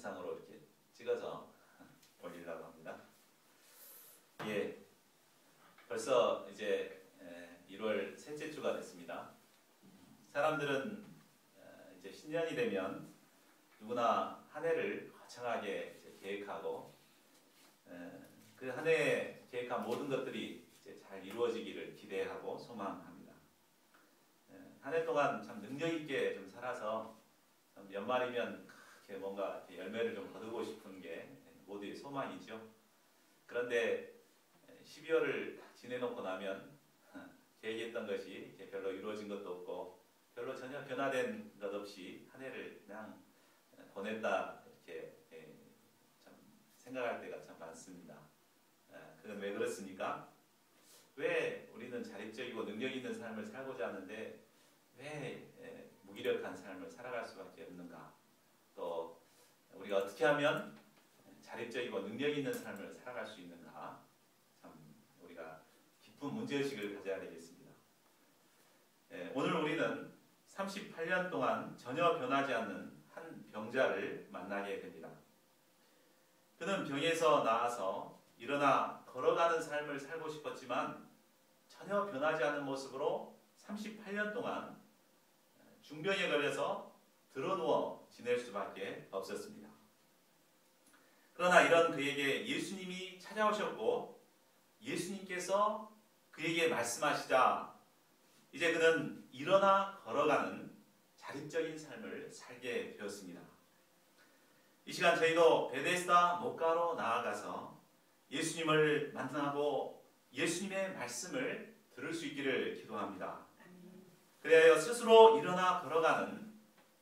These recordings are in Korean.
영상으로 이렇게 찍어서 올리려고 합니다. 예, 벌써 이제 1월 셋째 주가 됐습니다. 사람들은 이제 신년이 되면 누구나 한 해를 거창하게 이제 계획하고 그 한 해에 계획한 모든 것들이 이제 잘 이루어지기를 기대하고 소망합니다. 한 해 동안 참 능력 있게 좀 살아서 연말이면 이렇게 뭔가 이렇게 열매를 좀 거두고 싶은 게 모두의 소망이죠. 그런데 12월을 지내놓고 나면 계획했던 것이 별로 이루어진 것도 없고 별로 전혀 변화된 것 없이 한 해를 그냥 보냈다 이렇게 참 생각할 때가 참 많습니다. 그건 왜 그렇습니까? 왜 우리는 자립적이고 능력 있는 삶을 살고자 하는데 왜 무기력한 삶을 살아갈 수밖에 없는가? 또 우리가 어떻게 하면 자립적이고 능력 있는 삶을 살아갈 수 있는가? 참 우리가 깊은 문제의식을 가져야 되겠습니다. 오늘 우리는 38년 동안 전혀 변하지 않는 한 병자를 만나게 됩니다. 그는 병에서 나아서 일어나 걸어가는 삶을 살고 싶었지만 전혀 변하지 않는 모습으로 38년 동안 중병에 걸려서 드러누워 지낼 수밖에 없었습니다. 그러나 이런 그에게 예수님이 찾아오셨고 예수님께서 그에게 말씀하시자 이제 그는 일어나 걸어가는 자립적인 삶을 살게 되었습니다. 이 시간 저희도 베데스다 목가로 나아가서 예수님을 만나고 예수님의 말씀을 들을 수 있기를 기도합니다. 그래야 스스로 일어나 걸어가는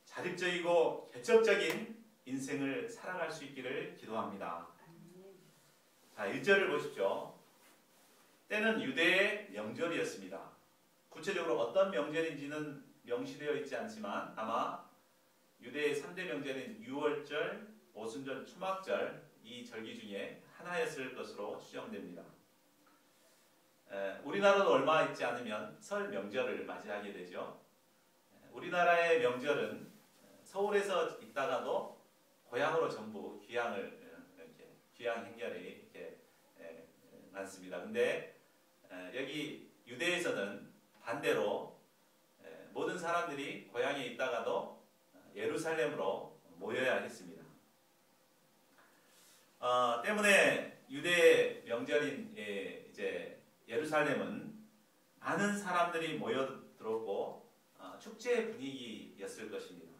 자립적이고 개척적인 인생을 살아갈 수 있기를 기도합니다. 자, 1절을 보십시오. 때는 유대의 명절이었습니다. 구체적으로 어떤 명절인지는 명시되어 있지 않지만 아마 유대의 3대 명절인 유월절, 오순절, 초막절 이 절기 중에 하나였을 것으로 추정됩니다. 우리나라도 얼마 있지 않으면 설 명절을 맞이하게 되죠. 우리나라의 명절은 서울에서 있다가도 고향으로 전부 귀향 행렬이 이렇게 많습니다. 근데 여기 유대에서는 반대로 모든 사람들이 고향에 있다가도 예루살렘으로 모여야 했습니다. 때문에 유대 명절인 이제 예루살렘은 많은 사람들이 모여들었고 축제 분위기였을 것입니다.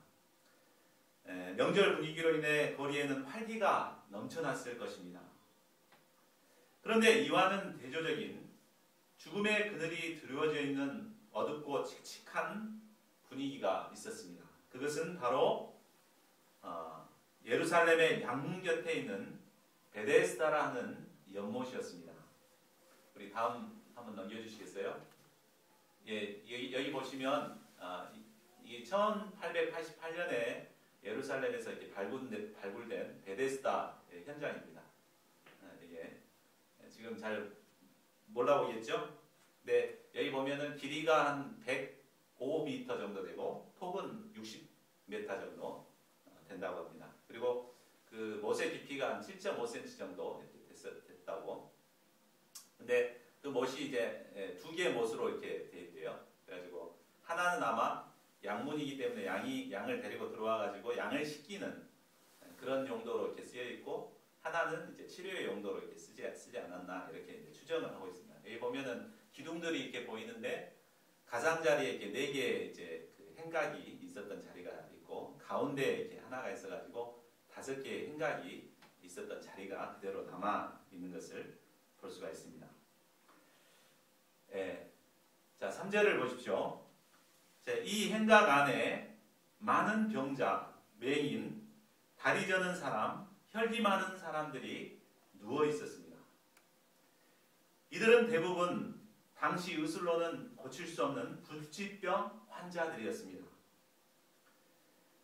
명절 분위기로 인해 거리에는 활기가 넘쳐났을 것입니다. 그런데 이와는 대조적인 죽음의 그늘이 드리워져 있는 어둡고 칙칙한 분위기가 있었습니다. 그것은 바로 예루살렘의 양문 곁에 있는 베데스다라는 연못이었습니다. 우리 다음 한번 넘겨주시겠어요? 예, 여기 보시면 이 1888년에 예루살렘에서 이렇게 발굴된 베데스다 현장입니다. 이게 지금 잘 몰라보겠죠? 네, 여기 보면은 길이가 한 105m 정도 되고 폭은 60m 정도 된다고 합니다. 그리고 그 못의 깊이가 한 7.5cm 정도 됐다고. 근데 그 못이 이제 두 개의 못으로 이렇게 돼 있대요. 그래가지고 하나는 아마 양문이기 때문에 양을 데리고 들어와 가지고 양을 씻기는 그런 용도로 이렇게 쓰여 있고 하나는 이제 치료의 용도로 이렇게 쓰지 않았나 이렇게 이제 추정을 하고 있습니다. 여기 보면은 기둥들이 이렇게 보이는데 가장자리에 이렇게 4개의 이제 그 행각이 있었던 자리가 있고 가운데에 이렇게 하나가 있어가지고 5개의 행각이 있었던 자리가 그대로 남아 있는 것을 볼 수가 있습니다. 자, 3절을 보십시오. 자, 이 행각 안에 많은 병자, 맹인, 다리 저는 사람, 혈기 많은 사람들이 누워 있었습니다. 이들은 대부분 당시 의술로는 고칠 수 없는 불치병 환자들이었습니다.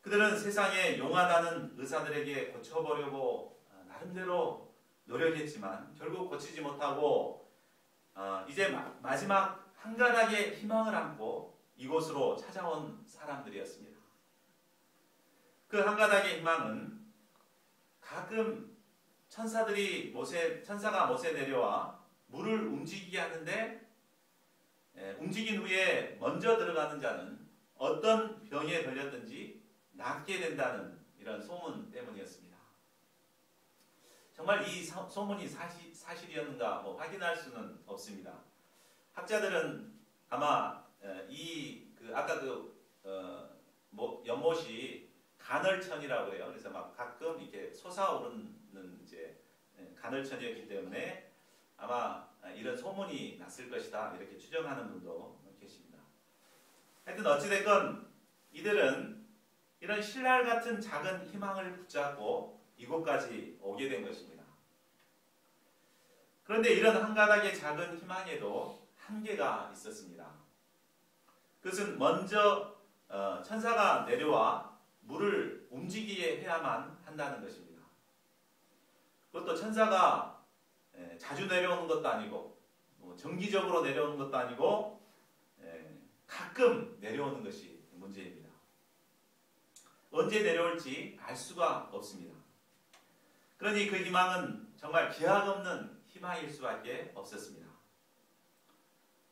그들은 세상에 용하다는 의사들에게 고쳐보려고 나름대로 노력했지만 결국 고치지 못하고 이제 마지막 한 가닥의 희망을 안고 이곳으로 찾아온 사람들이었습니다. 그 한 가닥의 희망은 가끔 천사가 못에 내려와 물을 움직이게 하는데 움직인 후에 먼저 들어가는 자는 어떤 병에 걸렸든지 낫게 된다는 이런 소문 때문이었습니다. 정말 이 소문이 사실이었는가 확인할 수는 없습니다. 학자들은 아마 아까 연못이 간헐천이라고 해요. 그래서 막 가끔 이렇게 솟아오르는 이제 간헐천이었기 때문에 아마 이런 소문이 났을 것이다 이렇게 추정하는 분도 계십니다. 하여튼 어찌됐건 이들은 이런 신랄 같은 작은 희망을 붙잡고 이곳까지 오게 된 것입니다. 그런데 이런 한 가닥의 작은 희망에도 한계가 있었습니다. 그것은 먼저 천사가 내려와 물을 움직이게 해야만 한다는 것입니다. 그것도 천사가 자주 내려오는 것도 아니고 정기적으로 내려오는 것도 아니고 가끔 내려오는 것이 문제입니다. 언제 내려올지 알 수가 없습니다. 그러니 그 희망은 정말 기약없는 희망일 수밖에 없었습니다.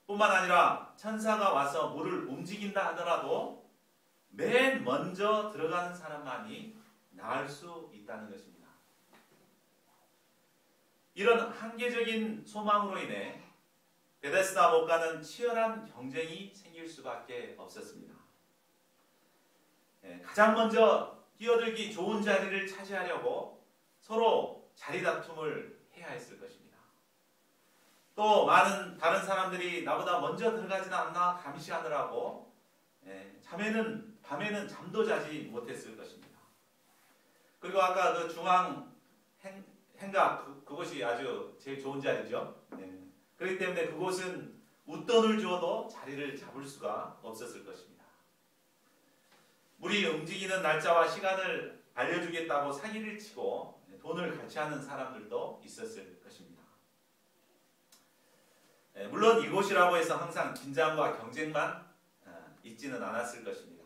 뿐만 아니라 천사가 와서 물을 움직인다 하더라도 맨 먼저 들어가는 사람만이 나을 수 있다는 것입니다. 이런 한계적인 소망으로 인해 베데스다 목과는 치열한 경쟁이 생길 수밖에 없었습니다. 가장 먼저 뛰어들기 좋은 자리를 차지하려고 서로 자리 다툼을 해야 했을 것입니다. 또 많은 다른 사람들이 나보다 먼저 들어가지는 않나 감시하느라고 밤에는 잠도 자지 못했을 것입니다. 그리고 아까 그 중앙 행각 그곳이 아주 제일 좋은 자리죠. 그렇기 때문에 그곳은 웃돈을 주어도 자리를 잡을 수가 없었을 것입니다. 물이 움직이는 날짜와 시간을 알려주겠다고 사기를 치고 돈을 같이 하는 사람들도 있었을 것입니다. 물론 이곳이라고 해서 항상 긴장과 경쟁만 있지는 않았을 것입니다.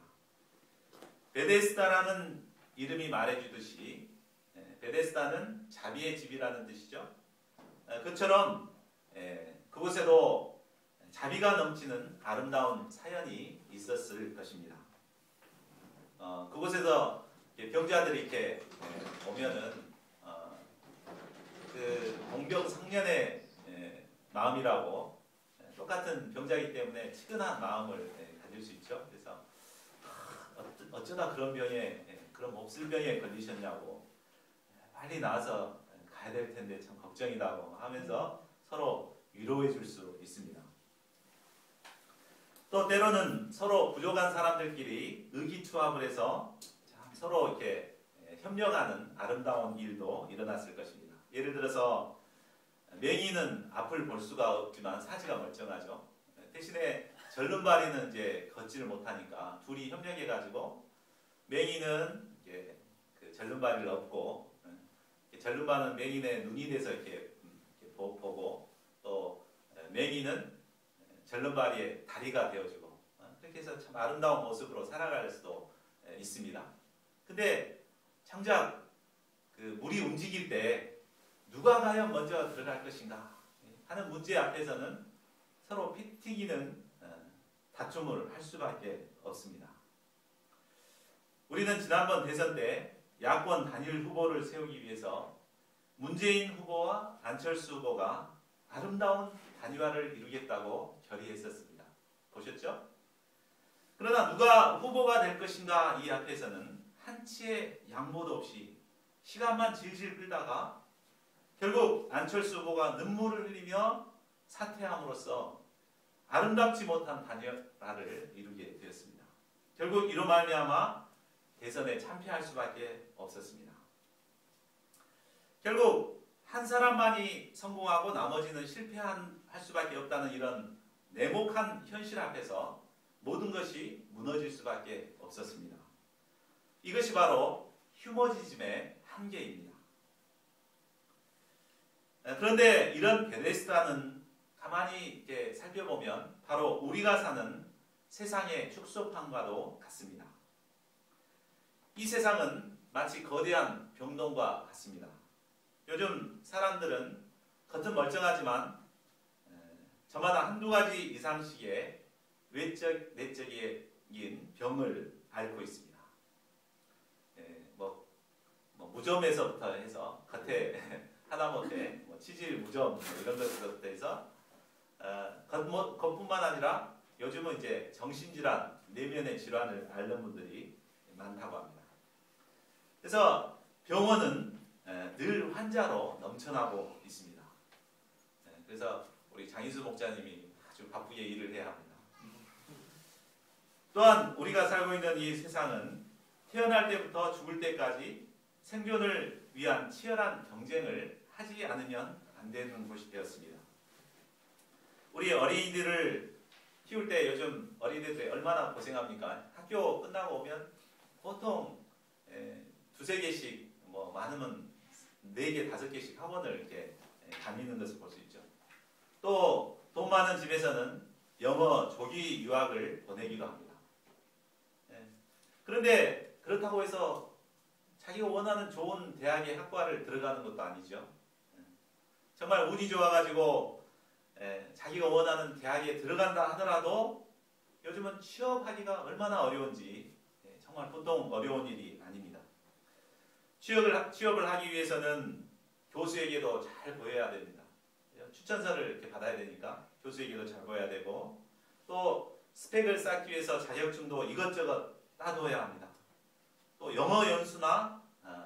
베데스다라는 이름이 말해주듯이 베데스다는 자비의 집이라는 뜻이죠. 그처럼 그곳에도 자비가 넘치는 아름다운 사연이 있었을 것입니다. 그곳에서 병자들이 이렇게 오면은 그 동병상련의 마음이라고 똑같은 병자이기 때문에 치근한 마음을 가질 수 있죠. 그래서 어쩌다 그런 몹쓸병에 걸리셨냐고 빨리 나와서 가야 될 텐데 참 걱정이다고 하면서 서로 위로해 줄 수 있습니다. 또 때로는 서로 부족한 사람들끼리 의기투합을 해서 서로 이렇게 협력하는 아름다운 일도 일어났을 것입니다. 예를 들어서 맹인은 앞을 볼 수가 없지만 사지가 멀쩡하죠. 대신에 절름발이는 이제 걷지를 못하니까 둘이 협력해가지고 맹인은 이제 그 절름발이를 업고 절름발은 맹인의 눈이 돼서 이렇게 보고 또 맹인은 절름발이의 다리가 되어주고 그렇게 해서 참 아름다운 모습으로 살아갈 수도 있습니다. 근데 정작 그 물이 움직일 때 누가 과연 먼저 들어갈 것인가 하는 문제 앞에서는 서로 피 튀기는 다툼을 할 수밖에 없습니다. 우리는 지난번 대선 때 야권 단일 후보를 세우기 위해서 문재인 후보와 안철수 후보가 아름다운 단일화를 이루겠다고 결의했었습니다. 보셨죠? 그러나 누가 후보가 될 것인가 이 앞에서는 한치의 양보도 없이 시간만 질질 끌다가 결국 안철수 후보가 눈물을 흘리며 사퇴함으로써 아름답지 못한 단일화를 이루게 되었습니다. 결국 이로 말미암아 대선에 참패할 수밖에 없었습니다. 결국 한 사람만이 성공하고 나머지는 실패할 수밖에 없다는 이런 냉혹한 현실 앞에서 모든 것이 무너질 수밖에 없었습니다. 이것이 바로 휴머니즘의 한계입니다. 그런데 이런 베데스다는 가만히 이렇게 살펴보면 바로 우리가 사는 세상의 축소판과도 같습니다. 이 세상은 마치 거대한 병동과 같습니다. 요즘 사람들은 겉은 멀쩡하지만 저마다 한두 가지 이상씩의 외적, 내적인 병을 앓고 있습니다. 무좀에서부터 해서 겉에 하다못해 치질 무좀 이런 것부터 해서 겉뿐만 아니라 요즘은 이제 정신질환, 내면의 질환을 앓는 분들이 많다고 합니다. 그래서 병원은 늘 환자로 넘쳐나고 있습니다. 그래서 우리 장희수 목사님이 아주 바쁘게 일을 해야 합니다. 또한 우리가 살고 있는 이 세상은 태어날 때부터 죽을 때까지 생존을 위한 치열한 경쟁을 하지 않으면 안 되는 곳이 되었습니다. 우리 어린이들을 키울 때 요즘 어린이들이 얼마나 고생합니까? 학교 끝나고 오면 보통 두세 개씩 많으면 4개, 5개씩 학원을 이렇게 다니는 것을 볼 수 있죠. 또 돈 많은 집에서는 영어 조기 유학을 보내기도 합니다. 그런데 그렇다고 해서 자기가 원하는 좋은 대학의 학과를 들어가는 것도 아니죠. 정말 운이 좋아가지고 자기가 원하는 대학에 들어간다 하더라도 요즘은 취업하기가 얼마나 어려운지 정말 보통 어려운 일이 아닙니다. 취업을 하기 위해서는 교수에게도 잘 보여야 됩니다. 추천서를 이렇게 받아야 되니까 교수에게도 잘 보여야 되고 또 스펙을 쌓기 위해서 자격증도 이것저것 따둬야 합니다. 또 영어 연수나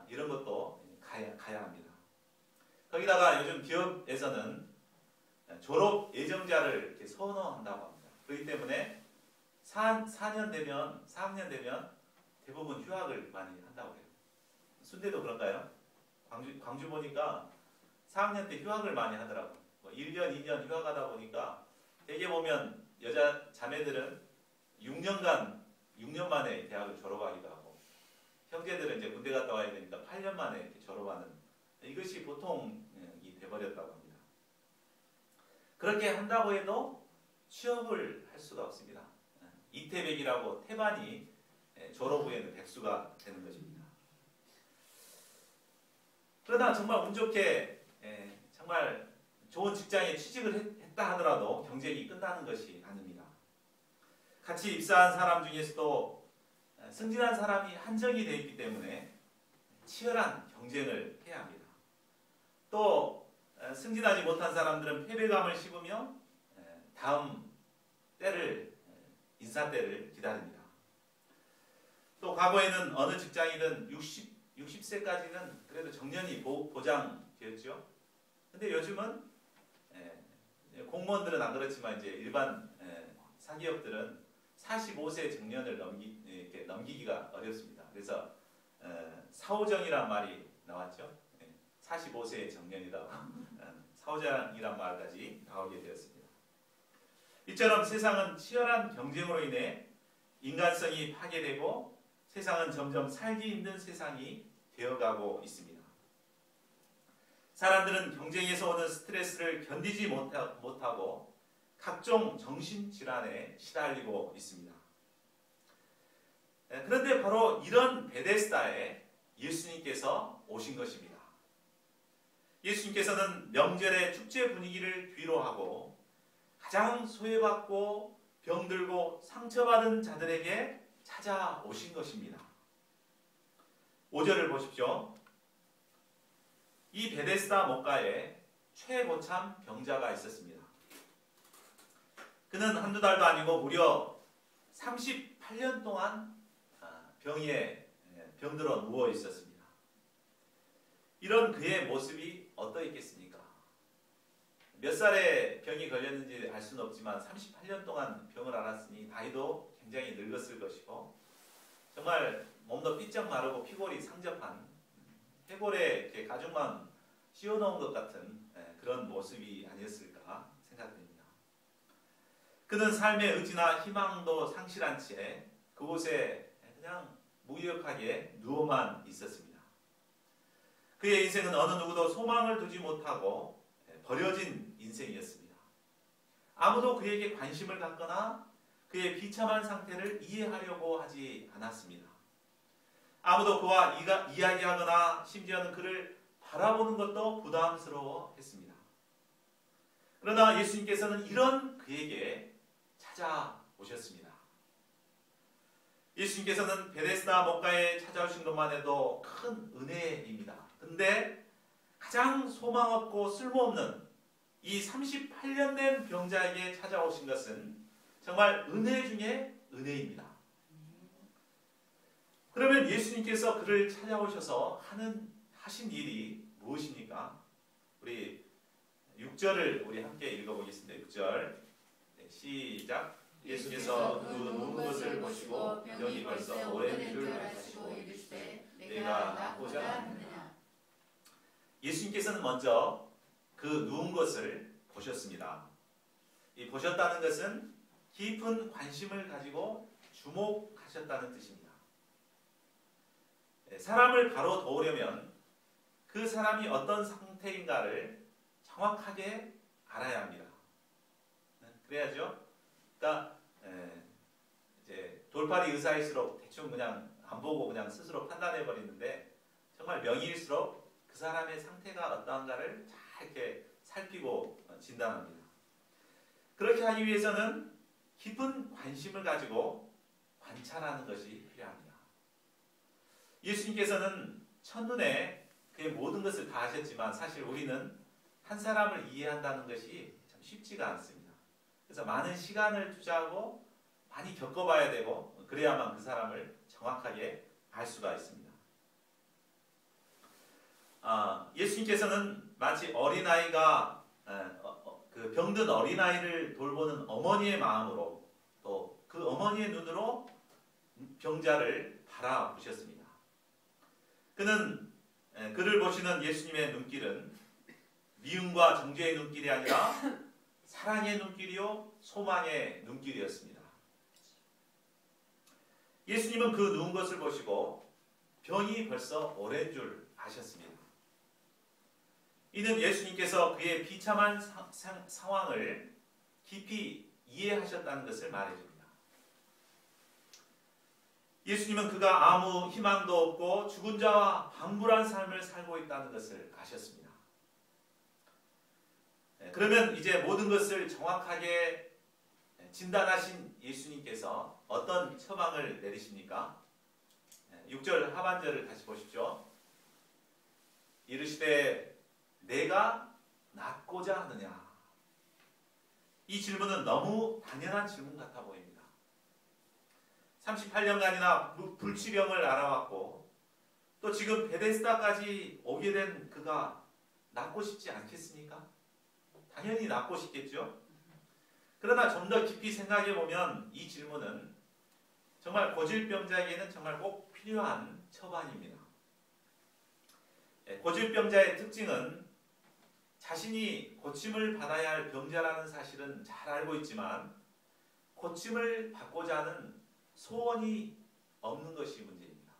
이런 것도 가야 합니다. 거기다가 요즘 기업에서는 졸업 예정자를 이렇게 선호한다고 합니다. 그렇기 때문에 4학년 되면 대부분 휴학을 많이 한다고 해요. 순대도 그런가요? 광주 보니까 4학년 때 휴학을 많이 하더라고요. 1년, 2년 휴학하다 보니까 대개 보면 여자 자매들은 6년 만에 대학을 졸업하기도 하고 형제들은 이제 군대 갔다 와야 되니까 8년 만에 이렇게 졸업하는 이것이 보통이 돼버렸다고 합니다. 그렇게 한다고 해도 취업을 할 수가 없습니다. 이태백이라고 태반이 졸업 후에는 백수가 되는 것입니다. 그러나 정말 운 좋게 정말 좋은 직장에 취직을 했다 하더라도 경쟁이 끝나는 것이 아닙니다. 같이 입사한 사람 중에서도 승진한 사람이 한정이 되어 있기 때문에 치열한 경쟁을 해야 합니다. 또 승진하지 못한 사람들은 패배감을 씹으며 다음 인사 때를 기다립니다. 또 과거에는 어느 직장이든 60세까지는 그래도 정년이 보장되었죠. 근데 요즘은 공무원들은 안 그렇지만 이제 일반 사기업들은 45세 정년을 넘기기가 어렵습니다. 그래서 사오정이란 말이 나왔죠. 45세의 정년이다. 사오정이란 말까지 나오게 되었습니다. 이처럼 세상은 치열한 경쟁으로 인해 인간성이 파괴되고 세상은 점점 살기 힘든 세상이 되어가고 있습니다. 사람들은 경쟁에서 오는 스트레스를 견디지 못하고 각종 정신질환에 시달리고 있습니다. 그런데 바로 이런 베데스다에 예수님께서 오신 것입니다. 예수님께서는 명절의 축제 분위기를 뒤로하고 가장 소외받고 병들고 상처받은 자들에게 찾아오신 것입니다. 5절을 보십시오. 이 베데스다 목가에 최고참 병자가 있었습니다. 그는 한두 달도 아니고 무려 38년 동안 병들어 누워 있었습니다. 이런 그의 모습이 어떠했겠습니까? 몇 살에 병이 걸렸는지 알 수는 없지만 38년 동안 병을 앓았으니 나이도 굉장히 늙었을 것이고 정말 몸도 삐쩍 마르고 피골이 상접한 해골에 이렇게 가죽만 씌워놓은 것 같은 그런 모습이 아니었을까 생각됩니다. 그는 삶의 의지나 희망도 상실한 채 그곳에 그냥 무기력하게 누워만 있었습니다. 그의 인생은 어느 누구도 소망을 두지 못하고 버려진 인생이었습니다. 아무도 그에게 관심을 갖거나 그의 비참한 상태를 이해하려고 하지 않았습니다. 아무도 그와 이야기하거나 심지어는 그를 바라보는 것도 부담스러워했습니다. 그러나 예수님께서는 이런 그에게 찾아오셨습니다. 예수님께서는 베데스다 목가에 찾아오신 것만 해도 큰 은혜입니다. 근데 가장 소망 없고 쓸모없는 이 38년 된 병자에게 찾아오신 것은 정말 은혜 중에 은혜입니다. 그러면 예수님께서 그를 찾아오셔서 하신 일이 무엇입니까? 우리 6절을 우리 함께 읽어보겠습니다. 6절 시작. 예수께서 그 누운 것을 보시고 병이 벌써 오랜 줄 아시고 이르시되 내가 낫고자 하느냐. 예수님께서는 먼저 그 누운 것을 보셨습니다. 이 보셨다는 것은 깊은 관심을 가지고 주목하셨다는 뜻입니다. 사람을 바로 도우려면 그 사람이 어떤 상태인가를 정확하게 알아야 합니다. 그래야죠. 그러니까 이제 돌팔이 의사일수록 대충 그냥 안 보고 그냥 스스로 판단해 버리는데 정말 명의일수록 그 사람의 상태가 어떠한가를 잘 이렇게 살피고 진단합니다. 그렇게 하기 위해서는 깊은 관심을 가지고 관찰하는 것이 필요합니다. 예수님께서는 첫눈에 그의 모든 것을 다 하셨지만 사실 우리는 한 사람을 이해한다는 것이 참 쉽지가 않습니다. 그래서 많은 시간을 투자하고 많이 겪어봐야 되고 그래야만 그 사람을 정확하게 알 수가 있습니다. 예수님께서는 마치 어린아이가 그 병든 어린아이를 돌보는 어머니의 마음으로 또 그 어머니의 눈으로 병자를 바라보셨습니다. 그를 보시는 예수님의 눈길은 미움과 정죄의 눈길이 아니라 사랑의 눈길이요 소망의 눈길이었습니다. 예수님은 그 누운 것을 보시고 병이 벌써 오랜 줄 아셨습니다. 이는 예수님께서 그의 비참한 상황을 깊이 이해하셨다는 것을 말해줍니다. 예수님은 그가 아무 희망도 없고 죽은 자와 방불한 삶을 살고 있다는 것을 아셨습니다. 그러면 이제 모든 것을 정확하게 진단하신 예수님께서 어떤 처방을 내리십니까? 6절 하반절을 다시 보십시오. 이르시되 내가 낫고자 하느냐. 이 질문은 너무 당연한 질문 같아 보입니다. 38년간이나 불치병을 알아왔고 또 지금 베데스다까지 오게 된 그가 낫고 싶지 않겠습니까? 당연히 낫고 싶겠죠. 그러나 좀 더 깊이 생각해 보면 이 질문은 정말 고질병자에게는 정말 꼭 필요한 처방입니다. 고질병자의 특징은 자신이 고침을 받아야 할 병자라는 사실은 잘 알고 있지만 고침을 받고자 하는 소원이 없는 것이 문제입니다.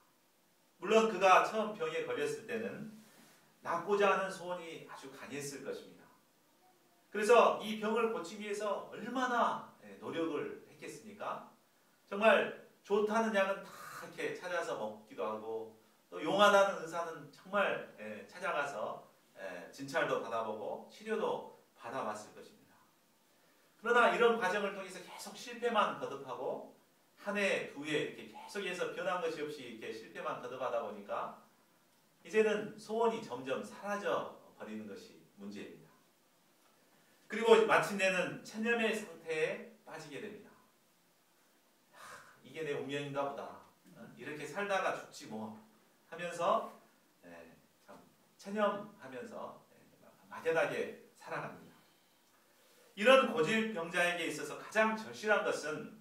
물론 그가 처음 병에 걸렸을 때는 낫고자 하는 소원이 아주 강했을 것입니다. 그래서 이 병을 고치기 위해서 얼마나 노력을 했겠습니까? 정말 좋다는 약은 다 이렇게 찾아서 먹기도 하고 또 용하다는 의사는 정말 찾아가서 진찰도 받아보고 치료도 받아봤을 것입니다. 그러나 이런 과정을 통해서 계속 실패만 거듭하고 한 해, 두 해 이렇게 계속해서 변한 것이 없이 이렇게 실패만 거듭하다 보니까 이제는 소원이 점점 사라져 버리는 것이 문제입니다. 그리고 마침내는 체념의 상태에 빠지게 됩니다. 이게 내 운명인가 보다. 이렇게 살다가 죽지 뭐 하면서 참 체념하면서 막연하게 살아갑니다. 이런 고질병자에게 있어서 가장 절실한 것은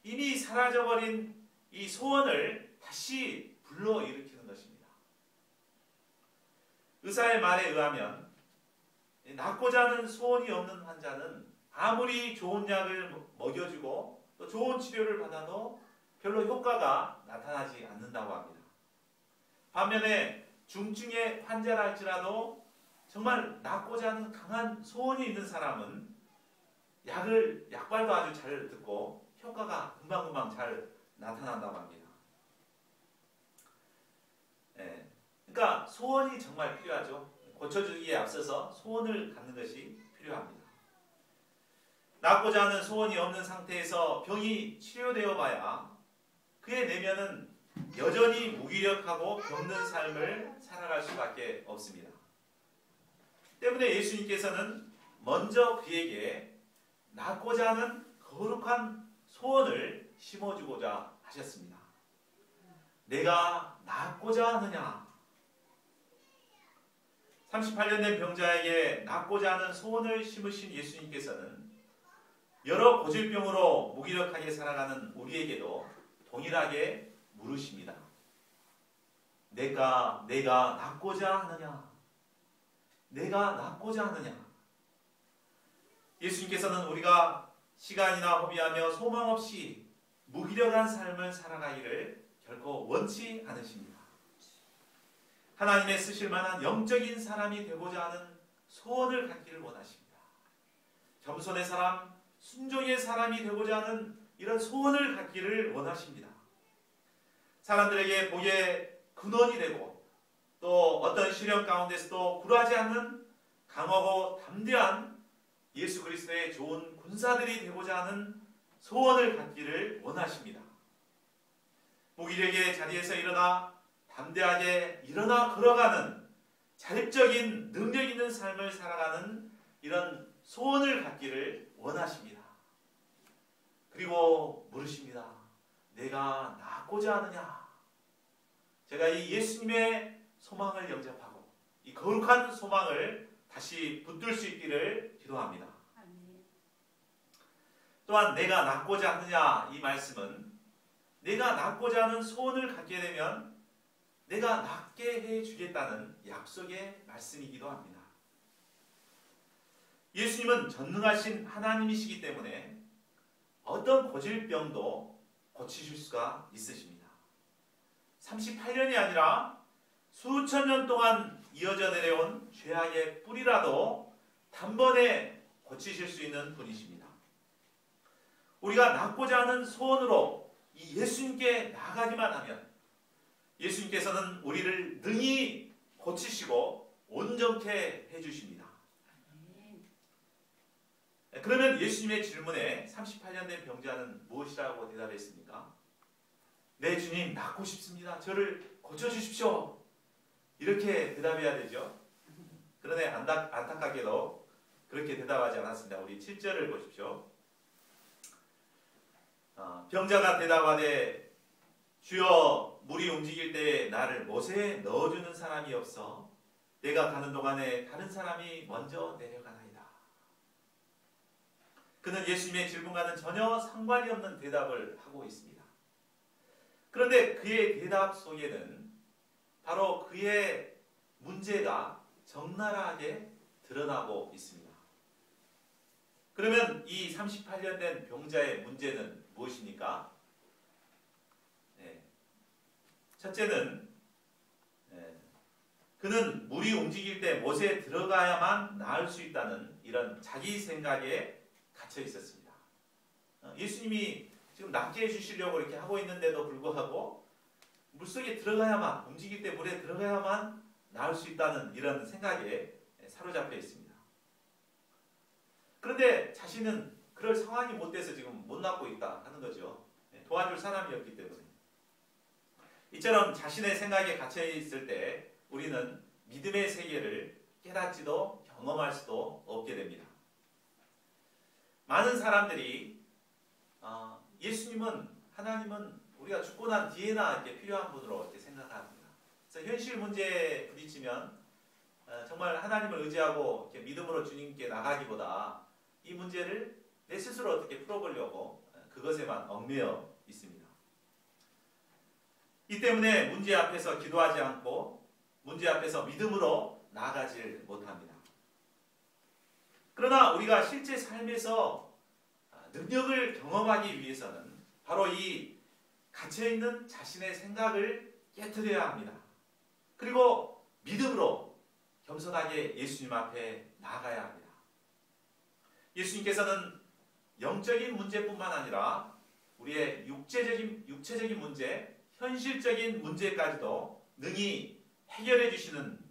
이미 사라져버린 이 소원을 다시 불러일으키는 것입니다. 의사의 말에 의하면 낫고자 하는 소원이 없는 환자는 아무리 좋은 약을 먹여주고 또 좋은 치료를 받아도 별로 효과가 나타나지 않는다고 합니다. 반면에 중증의 환자라 할지라도 정말 낫고자 하는 강한 소원이 있는 사람은 약발도 아주 잘 듣고 효과가 금방금방 잘 나타난다고 합니다. 예. 그러니까 소원이 정말 필요하죠. 고쳐주기에 앞서서 소원을 갖는 것이 필요합니다. 낫고자 하는 소원이 없는 상태에서 병이 치료되어 봐야 그의 내면은 여전히 무기력하고 병든 삶을 살아갈 수밖에 없습니다. 때문에 예수님께서는 먼저 그에게 낫고자 하는 거룩한 소원을 심어주고자 하셨습니다. 내가 낫고자 하느냐? 38년 된 병자에게 낫고자 하는 소원을 심으신 예수님께서는 여러 고질병으로 무기력하게 살아가는 우리에게도 동일하게 물으십니다. 내가 낫고자 하느냐? 내가 낫고자 하느냐? 예수님께서는 우리가 시간이나 허비하며 소망 없이 무기력한 삶을 살아가기를 결코 원치 않으십니다. 하나님의 쓰실 만한 영적인 사람이 되고자 하는 소원을 갖기를 원하십니다. 겸손의 사람, 순종의 사람이 되고자 하는 이런 소원을 갖기를 원하십니다. 사람들에게 복의 근원이 되고 또 어떤 시련 가운데서도 굴하지 않는 강하고 담대한 예수 그리스도의 좋은 군사들이 되고자 하는 소원을 갖기를 원하십니다. 무기력의 자리에서 일어나 담대하게 일어나 걸어가는 자립적인 능력 있는 삶을 살아가는 이런 소원을 갖기를 원하십니다. 그리고 물으십니다. 내가 낫고자 하느냐? 제가 이 예수님의 소망을 영접하고 이 거룩한 소망을 다시 붙들 수 있기를 기도합니다. 또한 내가 낫고자 하느냐 이 말씀은 내가 낫고자 하는 소원을 갖게 되면 내가 낫게 해주겠다는 약속의 말씀이기도 합니다. 예수님은 전능하신 하나님이시기 때문에 어떤 고질병도 고치실 수가 있으십니다. 38년이 아니라 수천 년 동안 이어져 내려온 죄악의 뿌리라도 단번에 고치실 수 있는 분이십니다. 우리가 낫고자 하는 소원으로 이 예수님께 나가기만 하면 예수님께서는 우리를 능히 고치시고 온전케 해주십니다. 그러면 예수님의 질문에 38년 된 병자는 무엇이라고 대답했습니까? 네, 주님, 낫고 싶습니다. 저를 고쳐주십시오. 이렇게 대답해야 되죠. 그런데 안타깝게도 그렇게 대답하지 않았습니다. 우리 7절을 보십시오. 병자가 대답하되 주여 물이 움직일 때에 나를 못에 넣어주는 사람이 없어 내가 가는 동안에 다른 사람이 먼저 내려가나이다. 그는 예수님의 질문과는 전혀 상관이 없는 대답을 하고 있습니다. 그런데 그의 대답 속에는 바로 그의 문제가 적나라하게 드러나고 있습니다. 그러면 이 38년 된 병자의 문제는 무엇입니까? 첫째는 그는 물이 움직일 때 못에 들어가야만 나을 수 있다는 이런 자기 생각에 갇혀 있었습니다. 예수님이 지금 낫게 해주시려고 이렇게 하고 있는데도 불구하고 물속에 들어가야만, 움직일 때 물에 들어가야만 나을 수 있다는 이런 생각에 사로잡혀 있습니다. 그런데 자신은 그럴 상황이 못 돼서 지금 못 낫고 있다 하는 거죠. 도와줄 사람이 없기 때문에. 이처럼 자신의 생각에 갇혀 있을 때 우리는 믿음의 세계를 깨닫지도 경험할 수도 없게 됩니다. 많은 사람들이 예수님은, 하나님은 우리가 죽고 난 뒤에나 이렇게 필요한 분으로 이렇게 생각합니다. 그래서 현실 문제에 부딪히면 정말 하나님을 의지하고 이렇게 믿음으로 주님께 나가기보다 이 문제를 내 스스로 어떻게 풀어보려고 그것에만 얽매여 있습니다. 이 때문에 문제 앞에서 기도하지 않고 문제 앞에서 믿음으로 나아가질 못합니다. 그러나 우리가 실제 삶에서 능력을 경험하기 위해서는 바로 이 갇혀있는 자신의 생각을 깨트려야 합니다. 그리고 믿음으로 겸손하게 예수님 앞에 나아가야 합니다. 예수님께서는 영적인 문제뿐만 아니라 우리의 육체적인 문제, 현실적인 문제까지도 능히 해결해 주시는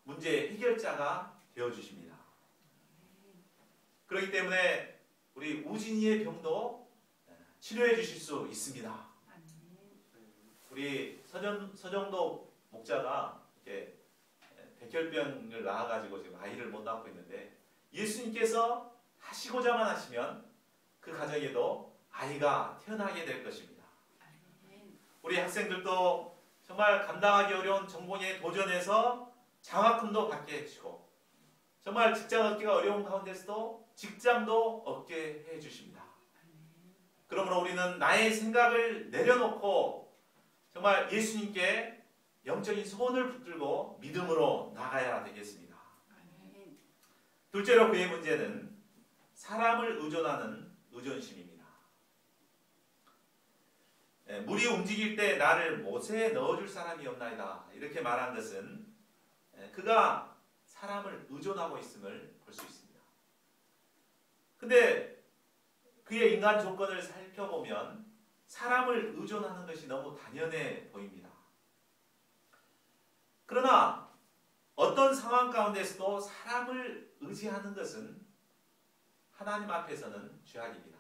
문제의 해결자가 되어 주십니다. 그렇기 때문에 우리 우진이의 병도 치료해 주실 수 있습니다. 우리 서정도 목자가 이렇게 백혈병을 낳아가지고 지금 아이를 못 낳고 있는데, 예수님께서 하시고자만 하시면 그 가정에도 아이가 태어나게 될 것입니다. 우리 학생들도 정말 감당하기 어려운 전공에 도전해서 장학금도 받게 해주시고, 정말 직장 얻기가 어려운 가운데서도 직장도 얻게 해주십니다. 그러므로 우리는 나의 생각을 내려놓고 정말 예수님께 영적인 소원을 붙들고 믿음으로 나가야 되겠습니다. 둘째로 그의 문제는 사람을 의존하는 의존심입니다. 물이 움직일 때 나를 못에 넣어줄 사람이 없나이다, 이렇게 말한 것은 그가 사람을 의존하고 있음을 볼 수 있습니다. 근데 그의 인간 조건을 살펴보면 사람을 의존하는 것이 너무 당연해 보입니다. 그러나 어떤 상황 가운데서도 사람을 의지하는 것은 하나님 앞에서는 죄악입니다.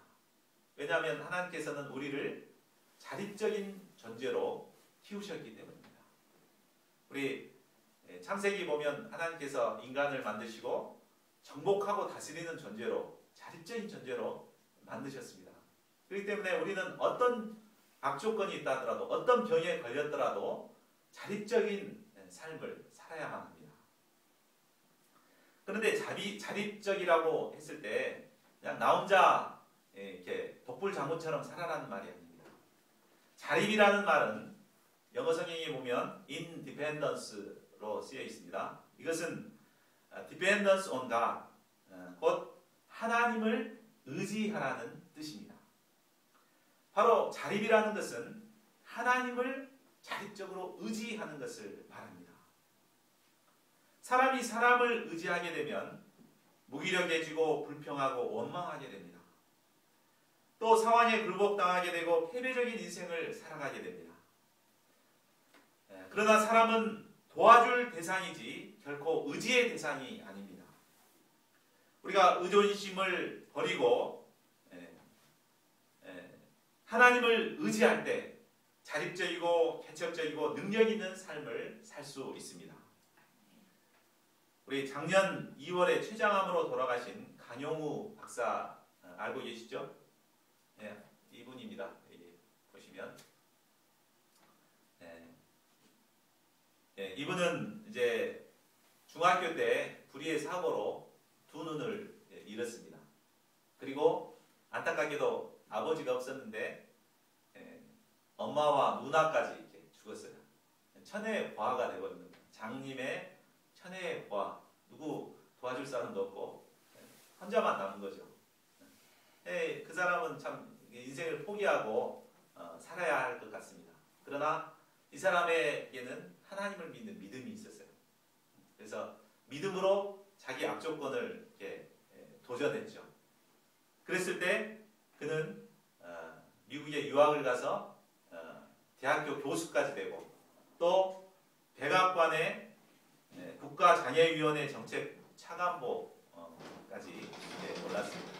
왜냐하면 하나님께서는 우리를 자립적인 존재로 키우셨기 때문입니다. 우리 창세기 보면 하나님께서 인간을 만드시고 정복하고 다스리는 존재로, 자립적인 존재로 만드셨습니다. 그렇기 때문에 우리는 어떤 악조건이 있다 하더라도, 어떤 병에 걸렸더라도 자립적인 삶을 살아야만 합니다. 그런데 자립적이라고 했을 때 그냥 나 혼자 이렇게 독불장군처럼 살아라는 말이 아닙니다. 자립이라는 말은 영어 성경에 보면 independence로 쓰여 있습니다. 이것은 dependence on God, 곧 하나님을 의지하라는 뜻입니다. 바로 자립이라는 것은 하나님을 자립적으로 의지하는 것을 말합니다. 사람이 사람을 의지하게 되면 무기력해지고 불평하고 원망하게 됩니다. 또 상황에 굴복당하게 되고 패배적인 인생을 살아가게 됩니다. 그러나 사람은 도와줄 대상이지 결코 의지의 대상이 아닙니다. 우리가 의존심을 버리고 하나님을 의지할 때 자립적이고 개척적이고 능력 있는 삶을 살 수 있습니다. 우리 작년 2월에 췌장암으로 돌아가신 강용우 박사 알고 계시죠? 네, 이분입니다. 여기 보시면 이분은 이제 중학교 때 불의의 사고로 두 눈을 잃었습니다. 그리고 안타깝게도 아버지가 없었는데 엄마와 누나까지 이렇게 죽었어요. 천혜의 고아가 되버린 겁니다. 장님의 천혜의 고아, 누구 도와줄 사람도 없고 혼자만 남은 거죠. 그 사람은 참 인생을 포기하고 살아야 할 것 같습니다. 그러나 이 사람에게는 하나님을 믿는 믿음이 있었어요. 그래서 믿음으로 자기 악조건을 이렇게 도전했죠. 그랬을 때 그는 미국에 유학을 가서 대학교 교수까지 되고, 또 백악관의 국가장애위원회 정책 차관보까지 올랐습니다.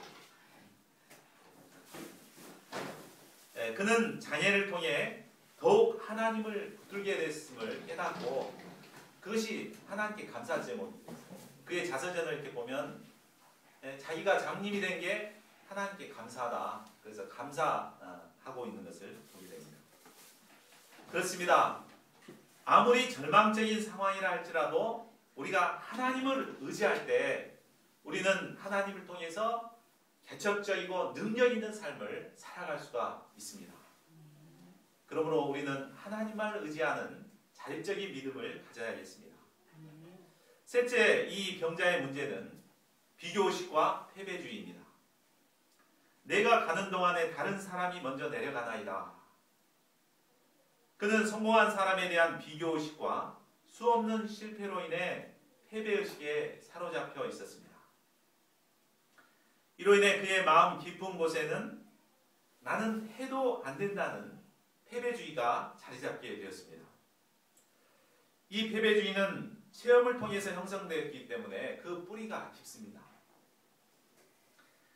그는 장애를 통해 더욱 하나님을 붙들게 됐음을 깨닫고 그것이 하나님께 감사 제목입니다. 그의 자서전을 이렇게 보면 자기가 장님이 된 게 하나님께 감사하다, 그래서 감사하고 있는 것을 보게 됩니다. 그렇습니다. 아무리 절망적인 상황이라 할지라도 우리가 하나님을 의지할 때 우리는 하나님을 통해서 개척적이고 능력 있는 삶을 살아갈 수가 있습니다. 그러므로 우리는 하나님만 의지하는 자립적인 믿음을 가져야겠습니다. 셋째, 이 병자의 문제는 비교의식과 패배주의입니다. 내가 가는 동안에 다른 사람이 먼저 내려가나이다. 그는 성공한 사람에 대한 비교의식과 수없는 실패로 인해 패배의식에 사로잡혀 있었습니다. 이로 인해 그의 마음 깊은 곳에는 나는 해도 안 된다는 패배주의가 자리 잡게 되었습니다. 이 패배주의는 체험을 통해서 형성되었기 때문에 그 뿌리가 깊습니다.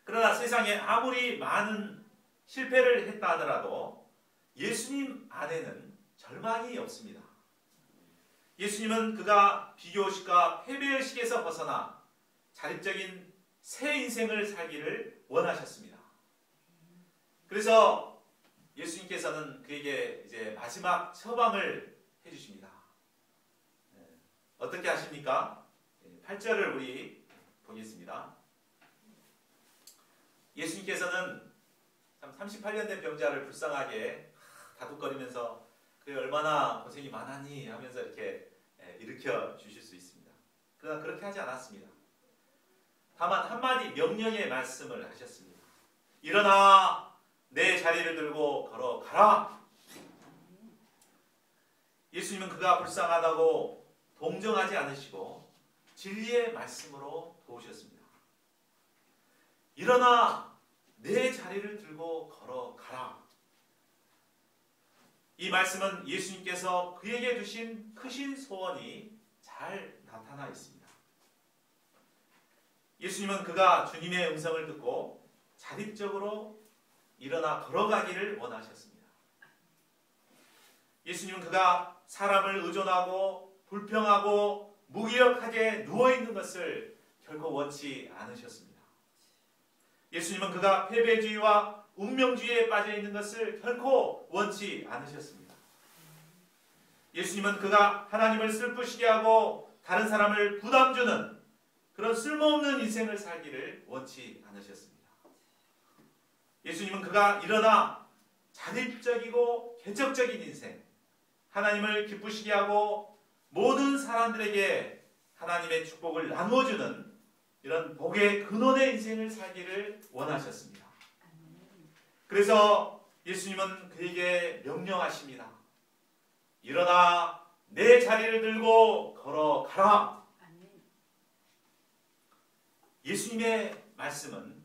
그러나 세상에 아무리 많은 실패를 했다 하더라도 예수님 안에는 절망이 없습니다. 예수님은 그가 비교의식과 패배의식에서 벗어나 자립적인 새 인생을 살기를 원하셨습니다. 그래서 예수님께서는 그에게 이제 마지막 처방을 해주십니다. 어떻게 하십니까? 8절을 우리 보겠습니다. 예수님께서는 참 38년 된 병자를 불쌍하게 다독거리면서 그게 얼마나 고생이 많았니 하면서 이렇게 일으켜 주실 수 있습니다. 그러나 그렇게 하지 않았습니다. 다만 한마디 명령의 말씀을 하셨습니다. 일어나 내 자리를 들고 걸어가라. 예수님은 그가 불쌍하다고 동정하지 않으시고 진리의 말씀으로 도우셨습니다. 일어나 내 자리를 들고 걸어가라. 이 말씀은 예수님께서 그에게 주신 크신 소원이 잘 나타나 있습니다. 예수님은 그가 주님의 음성을 듣고 자립적으로 일어나 걸어가기를 원하셨습니다. 예수님은 그가 사람을 의존하고 불평하고 무기력하게 누워있는 것을 결코 원치 않으셨습니다. 예수님은 그가 패배주의와 운명주의에 빠져있는 것을 결코 원치 않으셨습니다. 예수님은 그가 하나님을 슬프시게 하고 다른 사람을 부담 주는 그런 쓸모없는 인생을 살기를 원치 않으셨습니다. 예수님은 그가 일어나 자립적이고 개척적인 인생, 하나님을 기쁘시게 하고 모든 사람들에게 하나님의 축복을 나누어주는 이런 복의 근원의 인생을 살기를 원하셨습니다. 그래서 예수님은 그에게 명령하십니다. 일어나 내 자리를 들고 걸어가라. 예수님의 말씀은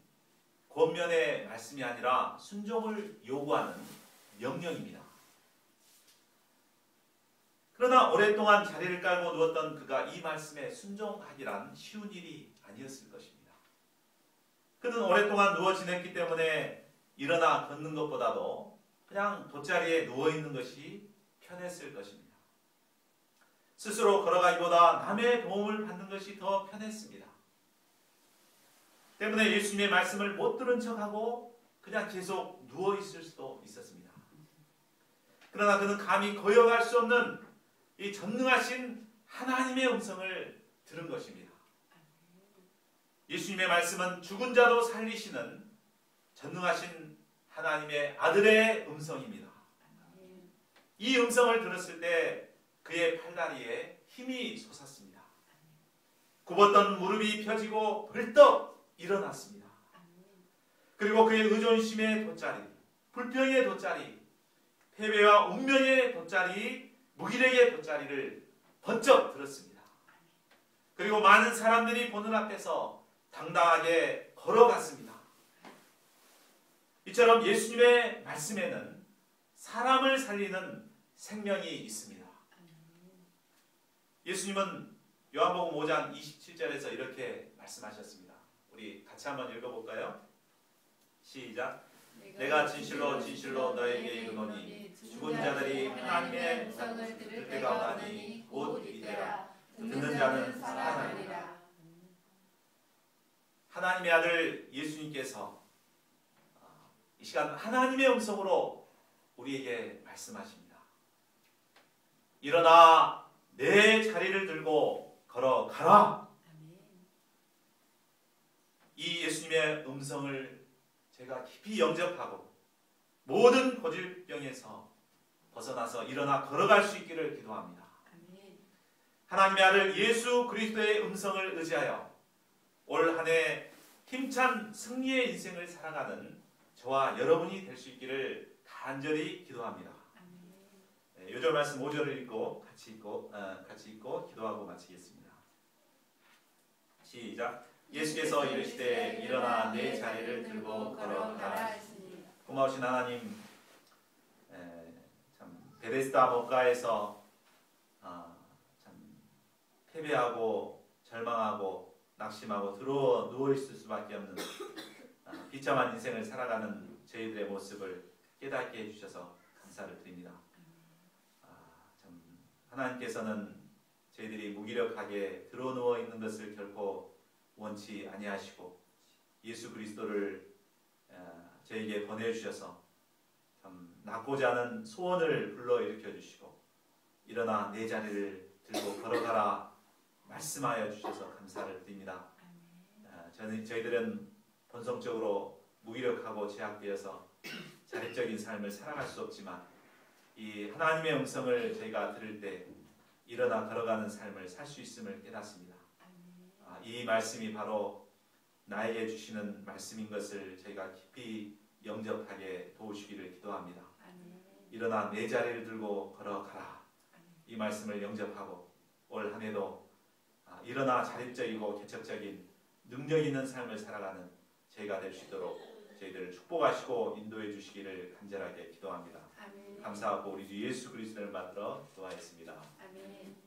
권면의 말씀이 아니라 순종을 요구하는 명령입니다. 그러나 오랫동안 자리를 깔고 누웠던 그가 이 말씀에 순종하기란 쉬운 일이 아니었을 것입니다. 그는 오랫동안 누워 지냈기 때문에 일어나 걷는 것보다도 그냥 돗자리에 누워있는 것이 편했을 것입니다. 스스로 걸어가기보다 남의 도움을 받는 것이 더 편했습니다. 때문에 예수님의 말씀을 못 들은 척하고 그냥 계속 누워있을 수도 있었습니다. 그러나 그는 감히 거역할 수 없는 이 전능하신 하나님의 음성을 들은 것입니다. 예수님의 말씀은 죽은 자도 살리시는 전능하신 하나님의 아들의 음성입니다. 이 음성을 들었을 때 그의 팔다리에 힘이 솟았습니다. 굽었던 무릎이 펴지고 벌떡 일어났습니다. 그리고 그의 의존심의 돗자리, 불평의 돗자리, 패배와 운명의 돗자리, 무기력의 돗자리를 번쩍 들었습니다. 그리고 많은 사람들이 보는 앞에서 당당하게 걸어갔습니다. 이처럼 예수님의 말씀에는 사람을 살리는 생명이 있습니다. 예수님은 요한복음 5장 27절에서 이렇게 말씀하셨습니다. 우리 같이 한번 읽어볼까요? 시작. 내가 진실로 진실로 너에게 이르노니 죽은 자들이 하나님의 음성을 들을 때가 오나니 곧 이때라. 듣는 자는 살아나리라. 하나님의 아들 예수님께서 이 시간 하나님의 음성으로 우리에게 말씀하십니다. 일어나 내 자리를 들고 걸어가라. 이 예수님의 음성을 제가 깊이 영접하고 모든 고질병에서 벗어나서 일어나 걸어갈 수 있기를 기도합니다. 하나님의 아들 예수 그리스도의 음성을 의지하여 올 한 해 힘찬 승리의 인생을 살아가는 저와 여러분이 될 수 있기를 간절히 기도합니다. 요절 말씀 5절을 읽고 같이 읽고 기도하고 마치겠습니다. 시작. 예수께서 이르시되 일어나 내 자리를 들고 걸어가라. 고마우신 하나님, 참 베데스다 목가에서 패배하고 절망하고 낙심하고 누워 있을 수밖에 없는 비참한 인생을 살아가는 저희들의 모습을 깨닫게 해주셔서 감사를 드립니다. 참 하나님께서는 저희들이 무기력하게 드러누워 있는 것을 결코 원치 아니하시고 예수 그리스도를 저에게 보내주셔서 참 낳고자 하는 소원을 불러일으켜 주시고 일어나 내 자리를 들고 걸어가라 말씀하여 주셔서 감사를 드립니다. 저희들은 본성적으로 무기력하고 제약되어서 자립적인 삶을 살아갈 수 없지만 이 하나님의 음성을 저희가 들을 때 일어나 걸어가는 삶을 살 수 있음을 깨닫습니다. 이 말씀이 바로 나에게 주시는 말씀인 것을 저희가 깊이 영접하게 도우시기를 기도합니다. 일어나 내 자리를 들고 걸어가라. 이 말씀을 영접하고 올 한 해도 일어나 자립적이고 개척적인 능력 있는 삶을 살아가는 저희가 될 수 있도록 저희들을 축복하시고 인도해 주시기를 간절하게 기도합니다. 감사하고 우리 주 예수 그리스도를 만들어 기도하였습니다. 아멘.